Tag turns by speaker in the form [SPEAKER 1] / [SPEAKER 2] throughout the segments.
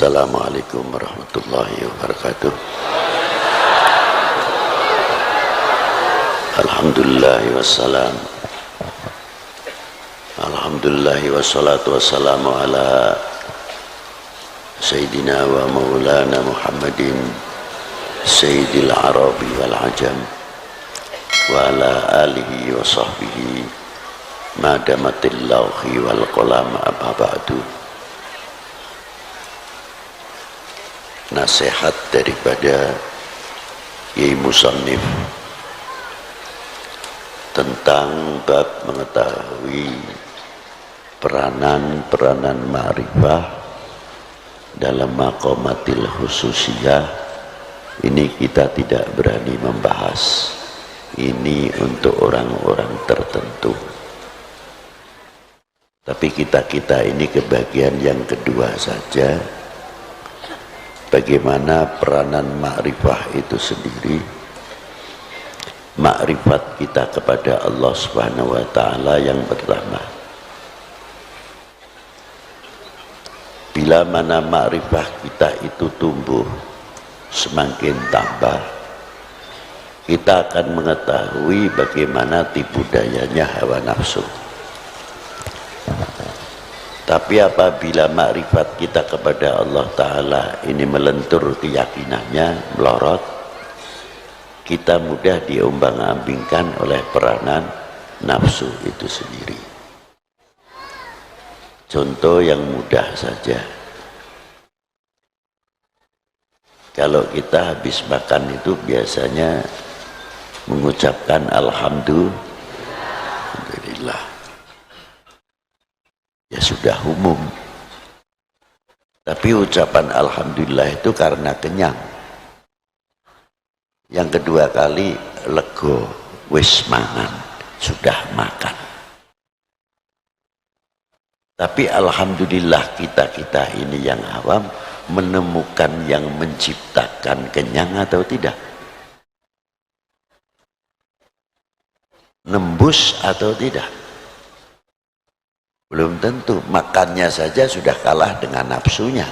[SPEAKER 1] Assalamualaikum warahmatullahi wabarakatuh. Alhamdulillah wassalam. Alhamdulillah wassalatu wassalamu ala Sayyidina wa maulana Muhammadin Sayyidil Arabi wal Ajam wa ala alihi wa sahbihi madamatil lawhi wal qalam amma ba'du. Nasihat daripada Kiai Musannif tentang bab mengetahui peranan ma'rifah dalam maqamatil khususiyah. Ini kita tidak berani membahas, ini untuk orang-orang tertentu. Tapi kita ini kebagian yang kedua saja, bagaimana peranan ma'rifah itu sendiri. Ma'rifat kita kepada Allah Subhanahu wa ta'ala yang pertama, bila mana ma'rifah kita itu tumbuh, semakin tambah, kita akan mengetahui bagaimana tipu dayanya hawa nafsu. Tapi apabila makrifat kita kepada Allah Ta'ala ini melentur keyakinannya, melorot, kita mudah diombang-ambingkan oleh peranan nafsu itu sendiri. Contoh yang mudah saja, kalau kita habis makan itu biasanya mengucapkan Alhamdulillah. Ya sudah umum. Tapi ucapan Alhamdulillah itu karena kenyang. Yang kedua kali lego, wis mangan, sudah makan. Tapi Alhamdulillah kita ini yang awam menemukan yang menciptakan kenyang atau tidak? Nembus atau tidak? Belum tentu. Makannya saja sudah kalah dengan nafsunya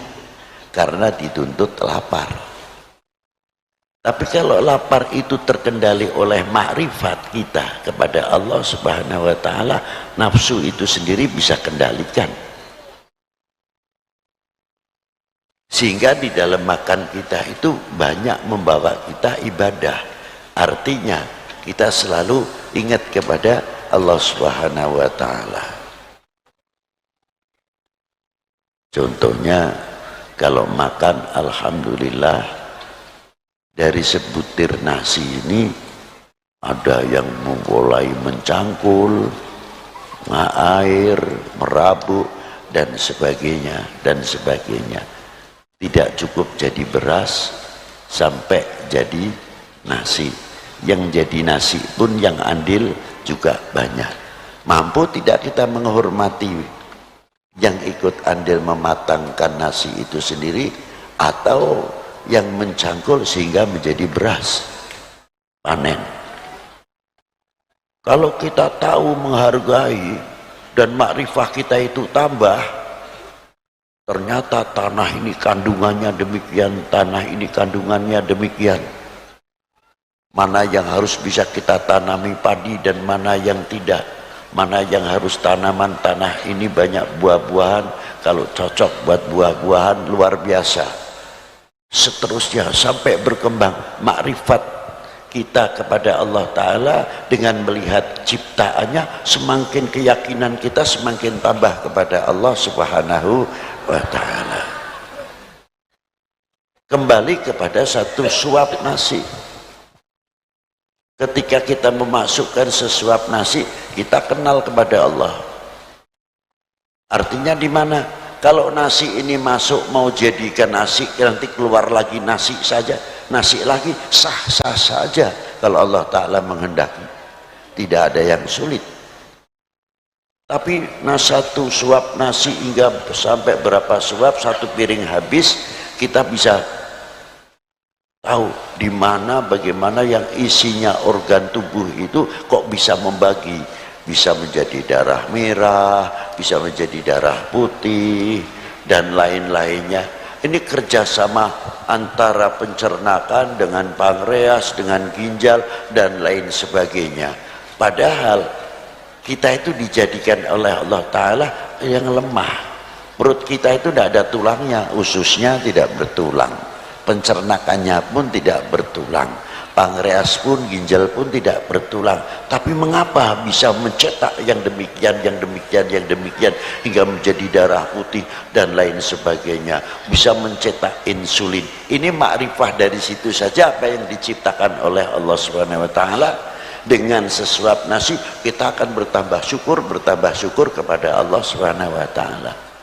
[SPEAKER 1] karena dituntut lapar. Tapi kalau lapar itu terkendali oleh makrifat kita kepada Allah Subhanahu wa ta'ala, nafsu itu sendiri bisa kendalikan. Sehingga di dalam makan kita itu banyak membawa kita ibadah. Artinya kita selalu ingat kepada Allah Subhanahu wa ta'ala. Contohnya kalau makan Alhamdulillah, dari sebutir nasi ini ada yang mulai mencangkul, air, merabuk dan sebagainya dan sebagainya. Tidak cukup jadi beras sampai jadi nasi. Yang jadi nasi pun yang andil juga banyak. Mampu tidak kita menghormati yang ikut andil mematangkan nasi itu sendiri, atau yang mencangkul sehingga menjadi beras panen? Kalau kita tahu menghargai dan makrifah kita itu tambah, ternyata tanah ini kandungannya demikian, tanah ini kandungannya demikian, mana yang harus bisa kita tanami padi dan mana yang tidak, mana yang harus tanaman tanah ini banyak buah-buahan, kalau cocok buat buah-buahan luar biasa. Seterusnya sampai berkembang makrifat kita kepada Allah Ta'ala dengan melihat ciptaannya, semakin keyakinan kita semakin tambah kepada Allah Subhanahu wa ta'ala. Kembali kepada satu suap nasi. Ketika kita memasukkan sesuap nasi, kita kenal kepada Allah. Artinya di mana? Kalau nasi ini masuk mau jadikan nasi, nanti keluar lagi nasi saja, nasi lagi, sah-sah saja kalau Allah Ta'ala menghendaki. Tidak ada yang sulit. Tapi satu suap nasi hingga sampai berapa suap, satu piring habis, kita bisa tahu di mana bagaimana yang isinya organ tubuh itu kok bisa membagi, bisa menjadi darah merah, bisa menjadi darah putih dan lain-lainnya. Ini kerjasama antara pencernakan dengan pankreas, dengan ginjal, dan lain sebagainya. Padahal kita itu dijadikan oleh Allah Ta'ala yang lemah. Perut kita itu tidak ada tulangnya, ususnya tidak bertulang, pencernakannya pun tidak bertulang, pankreas pun, ginjal pun tidak bertulang. Tapi mengapa bisa mencetak yang demikian, yang demikian, yang demikian, hingga menjadi darah putih dan lain sebagainya, bisa mencetak insulin. Ini makrifah dari situ saja apa yang diciptakan oleh Allah Subhanahu wa Ta'ala. Dengan sesuap nasi kita akan bertambah syukur kepada Allah Subhanahu wa Ta'ala.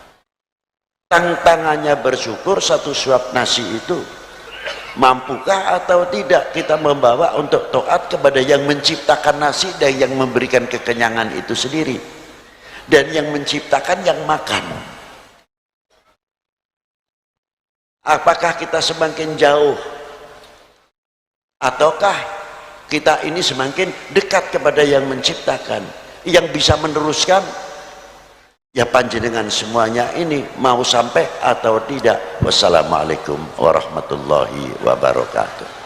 [SPEAKER 1] Tantangannya bersyukur satu suap nasi itu, mampukah atau tidak kita membawa untuk taat kepada yang menciptakan nasi dan yang memberikan kekenyangan itu sendiri, dan yang menciptakan yang makan. Apakah kita semakin jauh ataukah kita ini semakin dekat kepada yang menciptakan, yang bisa meneruskan? Ya panjenengan semuanya ini mau sampai atau tidak. Wassalamualaikum warahmatullahi wabarakatuh.